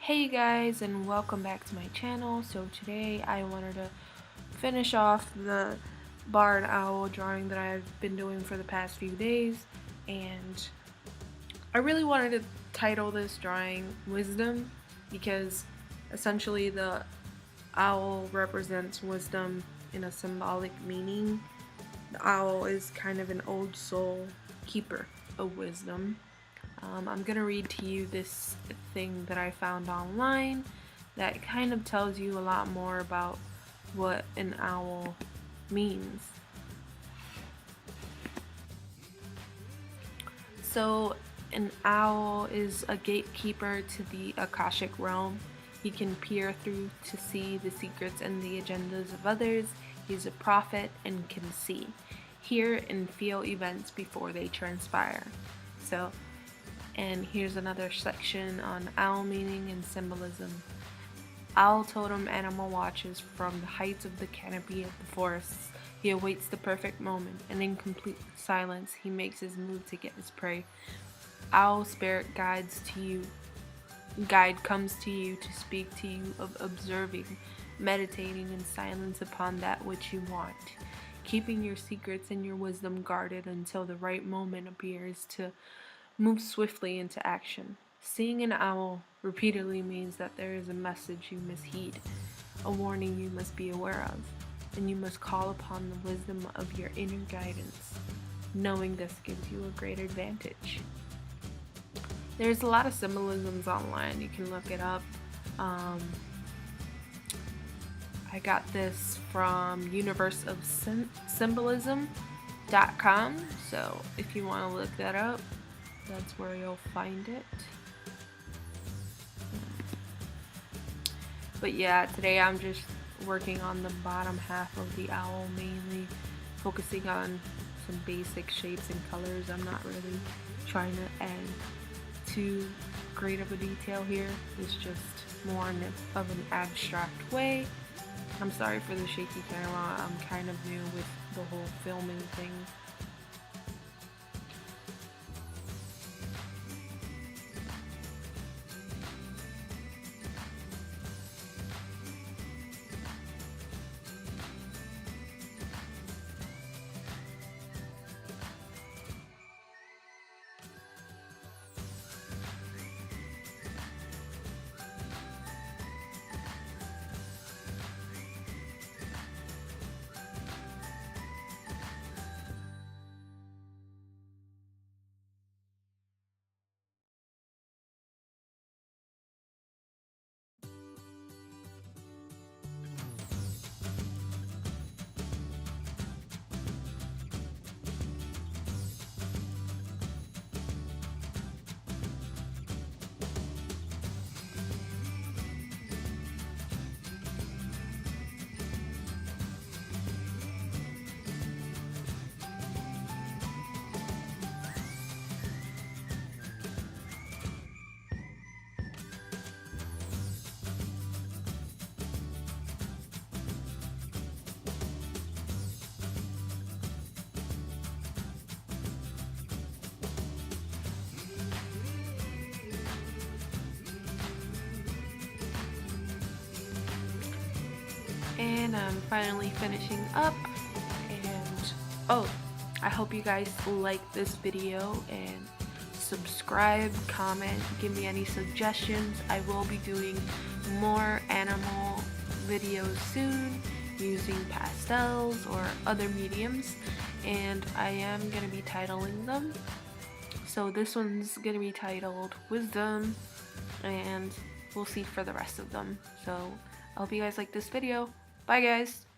Hey guys, and welcome back to my channel. So today I wanted to finish off the barred owl drawing that I've been doing for the past few days, and I really wanted to title this drawing Wisdom because essentially the owl represents wisdom in a symbolic meaning. The owl is kind of an old soul keeper of wisdom. I'm gonna read to you this thing that I found online that kind of tells you a lot more about what an owl means. So, an owl is a gatekeeper to the Akashic realm. He can peer through to see the secrets and the agendas of others. He's a prophet and can see, hear, and feel events before they transpire. And here's another section on owl meaning and symbolism. Owl totem animal watches from the heights of the canopy of the forests. He awaits the perfect moment, and in complete silence he makes his move to get his prey. Owl spirit guide comes to you to speak to you of observing, meditating in silence upon that which you want, keeping your secrets and your wisdom guarded until the right moment appears to move swiftly into action. Seeing an owl repeatedly means that there is a message you must heed, a warning you must be aware of, and you must call upon the wisdom of your inner guidance. Knowing this gives you a great advantage. There's a lot of symbolisms online. You can look it up. I got this from universeofsymbolism.com, so if you want to look that up, that's where you'll find it. But yeah, today I'm just working on the bottom half of the owl, mainly focusing on some basic shapes and colors. I'm not really trying to add too great of a detail here. It's just more of an abstract way. I'm sorry for the shaky camera. I'm kind of new with the whole filming thing. And I'm finally finishing up, and oh, I hope you guys like this video and subscribe, comment, give me any suggestions. I will be doing more animal videos soon using pastels or other mediums, and I am going to be titling them. So this one's going to be titled Wisdom, and we'll see for the rest of them. So I hope you guys like this video. Bye guys!